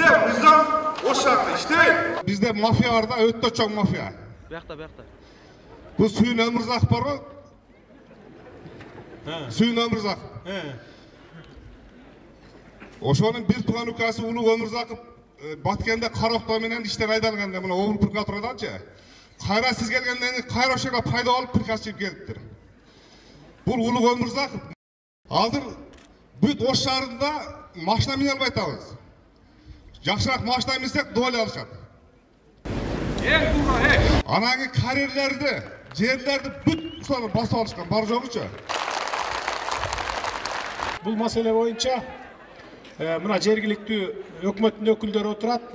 Bizde mizan o şartı işte. Bizde mafya var da ötte çok mafya. Buyakta. Bu suyun Ömürzak var o. Suyun Ömürzak. Oşonun bir tuğan ukası Uluk Ömürzak'ı Batkende Karokta menen işten aydalganda buna oğul pırka turadança. Kayra siz gelgenden kayra oşaga payda alıp pırkası çekip geliptir. Bu Uluk Ömürzak hazır büt oş şarında maşına mine albaytağız. Жақшырақ машина мінсек доля алышат. Анаңы карьерлерді, жерлерді бүт ұстаны басып алышқан, бар жоғыча. Бұл мәселе бойынша мына жергілікті өкмөттүн өкүлдөрү отурат,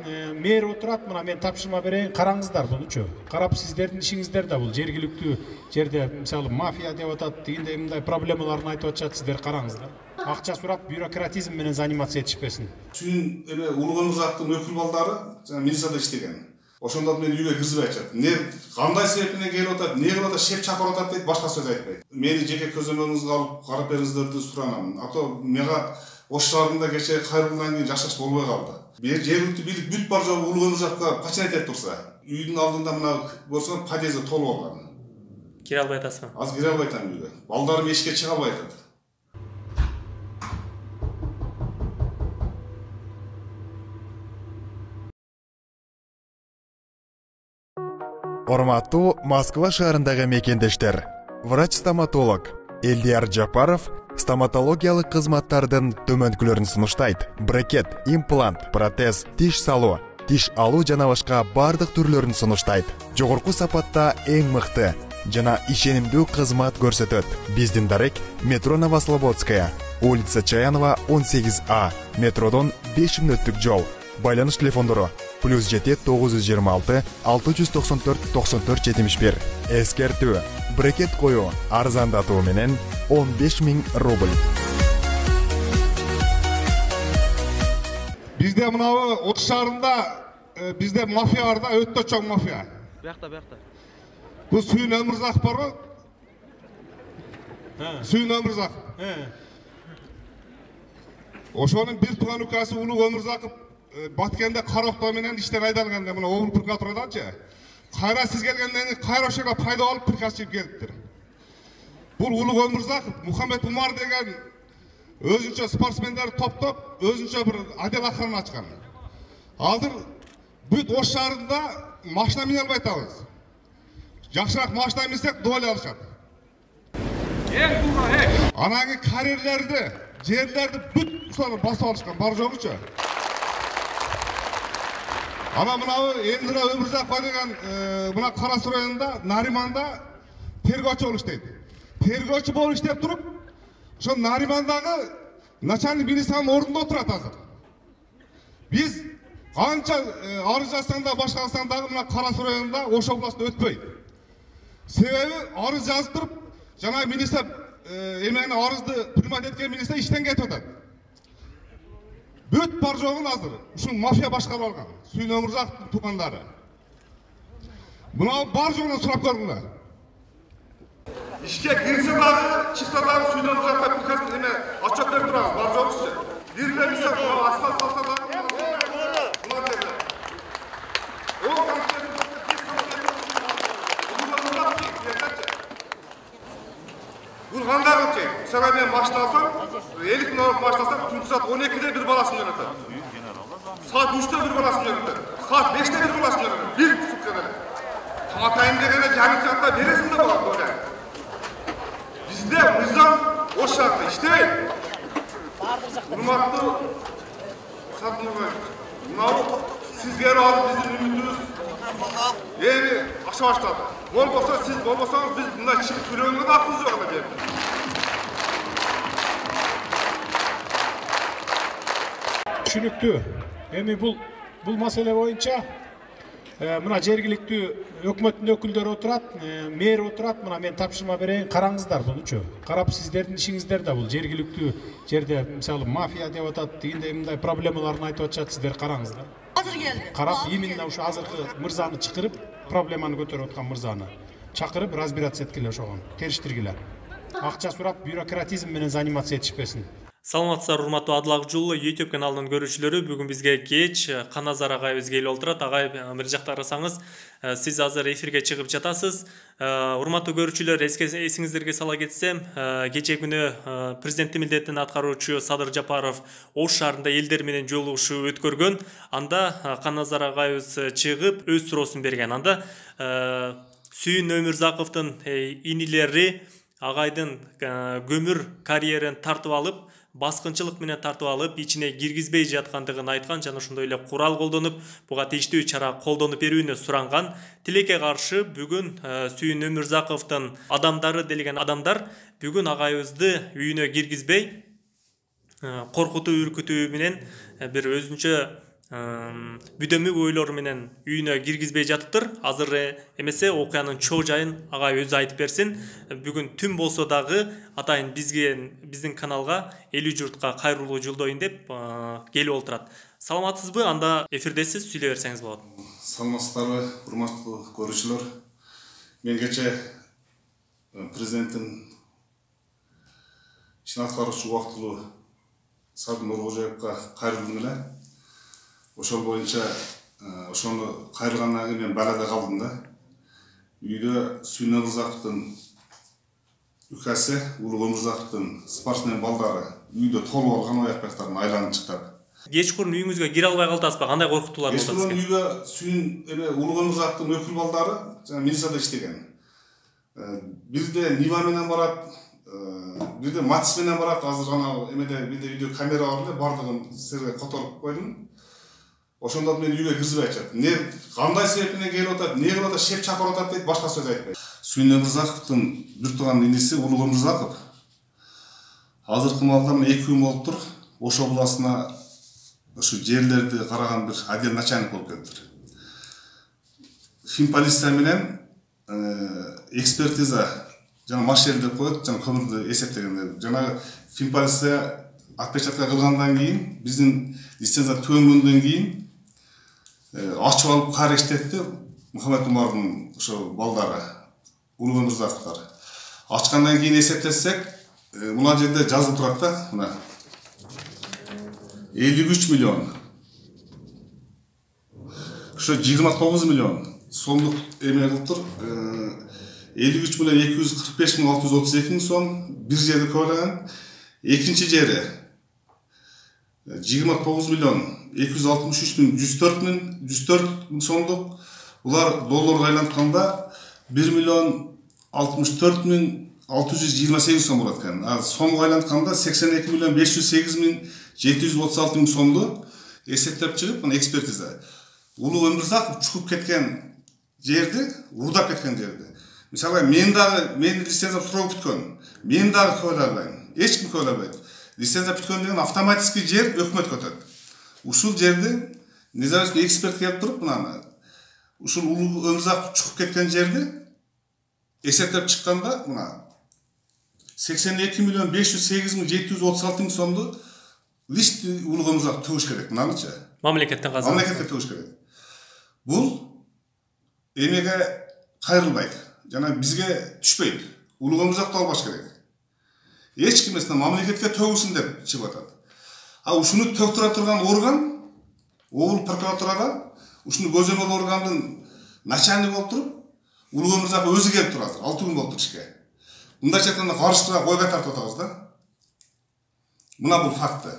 мэр отурат, мына мен тапшырма берейин, караңыздар бунучу. Карап сиздердин ишиңиздер да бул жергиликтүү жерде мисалы мафия деп атат, дегендей мындай проблемаларын айтып атышат, сиздер караңыздар. Акча сурап бюрократизм менен заниматься этишпесин. Сүйүн эме Улук Ömürzактын өкүл балдары милицияда иштеген. Ошондо мен үйгө киргизбей атышат. Не кандай себеп менен келип атат, эмне кылып атат, шеф чакырып атат дейт, башка сөз айтпайт. Мени жеке көзөмөлүңүзгө алып карап бериңиздерди суранам. Ато мага ош шаарында кече кайрылгандан кийин жашаш болбой калды. Жергиликтүү бийлик бүт бар жогу Улук Ömürzакка починать этип турса, үйдүн алдында мына болсо подъезд толуп алган. Кире албай атасызбы? Азыр кире албай атам үйгө. Балдарым эшикке чыга албай атат. Урматтуу Москва шаарындагы мекендештер, врач-стоматолог Элдияр Жапаров стоматологиялык кызматтардын төмөнкүлөрүн сунуштайт. Брекет, имплант, протез, тиш салуу, тиш алуу жана башка бардык түрлөрүн сунуштайт. Жогорку сапатта эң мыкты жана ишенимдүү кызмат көрсөтөт. Биздин дарек метро Новослободская, улица Чаянова 18А, метродон 5 мүнөттүк жол. Байланыш телефондору +7 926 694 94 71. Эскертүү, брекет коюу арзандатуу менен 15 000 рубль. Бизде мынау Ош шаарында бизде мафия бар да, өтө чоң мафия. Бuyakta. Бул Сүйүн Ömürzak бар го? Сүйүн Ömürzak. Ошонун бир туган укасы Улук Ömürzak'ы Batkende Karokta менен иштен айдалганда мына оğul пырка тураданча. Кайра сиз келгенден кийин кайра ошого пайда алып пыркасы чегип келиптир. Бул Улук Ömürzak Мухаммед Умар деген өзүнчө спортсмендерди топтоп, өзүнчө бир отдел ачкан. Азыр бүт Ош шаарында машина мине албай атабыз. Жақшырақ машина мінсек доля алышат. Анаңы карьерлерди, жерлерди бүт ұстаны басып алышкан, бар жоғыча. Ана мынау Элдира Ömürzak деген мына Карасу районунда Нариманда тергөөчү болуп иштейт. Тергөөчү болуп иштеп туруп, ошо Наримандагы начальник милициянын ордунда отурат азыр. Биз канча арыз жазсаң да башкарсаңдагы мына Карасу районунда Ош областында өтпөйт. Себеби арыз жазып туруп, жана милиция эмени арызды примат эткен милиция иштен кетип атат. Бүт бар жоғын азыр, ушун мафия башкарып алган. Сүйүн Ömürzактын туугандары. Мына бар жоғынан сурап көргүлөр. Ишке кирсе дагы, чыкса дагы Сүйүн Ömürzakка приказ эме отчет берип турабыз, бар жоғучу. Биринде мисал асфальт салса дагы Бұл қандай өткен? Сәбәй мен машина алсам, 50 000 алып машина алсам, түнгі саат 12-де бір баласын жөнөтөт. Саат 3-те бір баласын жөнөтөт. Саат 5-те бір баласын жөнөтөт. Бір суткада. Таматайын дегенде жарым саатта бересің де болады böyle. Bizde мыйзам Ош шаарында иштейт. Урматтуу Садмурбаев, мынау сизге алып биздин үмүтүбүз эми аша баштады. Болбосо сиз болбосоңуз биз мындай чыгып сүйлөгөнгө да акыбыз жок эле жерде. Түшүнүктүү. Эми бул маселе боюнча мына жергиликтүү өкмөттүн өкүлдөрү отурат, мэр отурат, мына мен тапшырма берейин, караңыздар бунучу. Карап сиздердин ишиңиздер да бул жергиликтүү жерде мисалы мафия деп атат, дегендей мындай проблемаларын айтып атышат, сиздер караңыздар. Азыр келди. Карап именно ушу азыркы мырзаны чакырып, проблеманы көтөрүп аткан мырзаны чакырып разбираться эткиле ошого, териштиргиле. Акча сурап бюрократизм менен заниматься этишпесин. Саламатсыздар, урматтуу Адыл Акжулу YouTube каналынын көрүүчүлөрү. Бүгүн бизге кеч Каназар агайыбыз келип отурат. Агай, бир жакта карасаңыз, сиз азыр эфирге чыгып жатасыз. Урматтуу көрүүчүлөр, эсиңиздерге сала кетсем, кечээ күнү президенттин милдетин аткаруучу Садыр Жапаров Ош шаарында элдер менен жолугушуу өткөргөн. Анда Каназар агайыбыз чыгып өз суроосун берген. Анда Сүйүн Өмүрзаковдун инилери агайдын көмүр карьерин тартып алып, баскынчылык менен тартып алып, ичине киргизбей жаткандыгын айткан жана ошондой эле курал колдонуп, буга тийиштүү чара колдонуп берүүнү суранган. Тилекке каршы бүгүн Сүйүн Өмүрзаковдун адамдары делген адамдар бүгүн агайыбызды үйүнө киргизбей, коркутуу, үркүтүү менен бир өзүнчө бүдөмүк ойлор менен үйүнө киргизбей жатыптыр. Азыр эмесе окуянын чоо жайын агай өзү айтып берсин. Бүгүн түн болсо дагы атайын биздин каналга 50 журтка кайрылуу жолдоюн деп келип отурат. Саламатсызбы? Анда эфирдесиз, сүйлөй берсеңиз болот. Саламатсыздарбы, урматтуу көрүүчүлөр. Мен кечээ президенттин ишин аткаруучу убактылуу Садыр Нуркожоевго кайрылдым эле. Ошол боюнча ошону кайрылгандан кийин мен балада калдым да. Үйдө Сүйүн Өмүрзаковдун үкасы, Улуу Өмүрзаковдун спортсмен балдары үйдө толуп алган аякбактарын айланып чыктап. Кечкурун үйүңүзгө кире албай калдыңызбы? Кандай коркутуулар болду сизге? Кечкурун үйгө Сүйүн Улуу Өмүрзаковдун өкүл балдары милицияда иштеген. Бирде Нива менен барат, бирде Матис менен барат. Азыр гана эмеде бирде үйдө камера бар эле, бардыгын сизге которуп койдум. Ошондо мен үйгө киргизбей атат. Не кандай себеп менен келип атат, эмне кылып атат, шеп чакырып атат дейт, башка сөз айтпайт. Сүйүн Өмүрзаковдун бир тууган иниси Улуу Өмүрзаков азыркы маалда 2 күн болуптур. Ош областына ушу жерлерди караган бир отдел начальник болуп келиптир. Финполиция менен экспертиза жана машина деп коет, жана көмүрдү эсептегенде жана Финполиция отпечатка кылгандан кийин, биздин лицензия төмөндөн кийин ачып алып кар иштетти. Мухаммед Умардын ошо балдары, Улуу Өмүрзаковдор. Ачкандан кийин эсептесек, мына жерде жазылып турат да, мына 53 миллион. Ошо 29 миллион сомдук эме кылыптыр. 53 миллион 245 миң 632 сом бир жерде көбөлгөн. Экинчи жери 29 миллион 263 миң 104 миң сомдук. Булар долларга айлантканда 1 миллион 64 миң 628 сом болот экен. Сомго айлантканда 82 миллион 508 миң 736 миң сомду эсептеп чыгып, мына экспертиза. Улуу Өмүрзаков чугуп кеткен жерди, уурдап кеткен жерди. Мисалы, мен лицензия суроо бүткөн. Мен дагы көбөлө албайм. Эч ким көбөлө албайт. Лицензия бүткөн деген автоматически жер өкмөткө өтөт. Ушул жерди независимый эксперт келип туруп, мына ушул Улуу Өмүрзаков чугуп кеткен жерди эсептеп чыкканда, мына 82 миллион 508 миң 736 миң сомду лишти Улуу Өмүрзаков төгүш керек. Мынанычы Мамлекеттен каза. Мамлекетке төгүш керек. Бул эмеге кайрылбайт. Жана бизге түшпөйт. Улуу Өмүрзаковду албаш керек. Эч ким эмес, мамлекетке төгүлсүн деп чыгып атат. Ушуну төктүрө турган орган Обул прокуратурада ушуну көзөмөл органдын начальниги болуп туруп, Улуу Өмүрзаков өзү келип турат. 6 күн болуптур ишке. Мындайча айтканда карышкыга койго тартып атабыз да. Мына бул факты.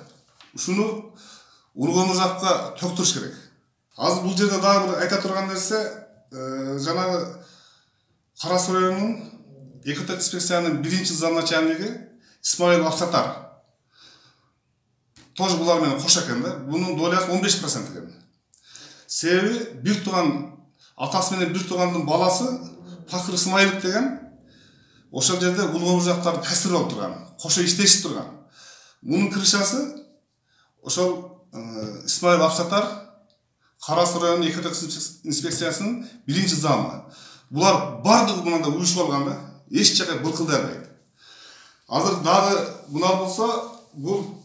Ушуну Улуу Өмүрзаковго төктүрүш керек. Азыр бул жерде дагы бир айта турган нерсе, жанагы Кара Суу районунун экология инспекциянын биринчи замначальниги Исмаил Абсатар. Тоже булар менен кош экен да. Бунун долясы 15% экен. Себеби бир тууган атасы менен бир туугандын баласы Пакыр Исмаилов деген ошол жерде Улуу Өмүрзаковдун касир болуп турган, кошо иштешип турган. Мунун крышасы ошол Исмаил Абсатар Кара Суу районунун экология инспекциясынын биринчи замы. Булар бардыгы мында уюшуп алган да. Эч жака былкылдай албайт. Азыр дагы мына болсо, бул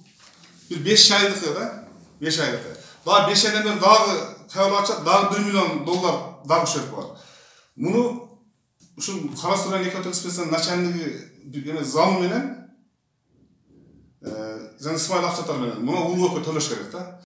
бир 5 айдык да, 5 айдык. Дагы 5 айдан бери дагы кабыл ачат, дагы 1 миллион доллар дагы чөп бар. Муну ушул Кара Суу районунун экология инспекциясынын начальниги замы менен жана ысмайыл акчатар менен мына улуукка төлөш керек да.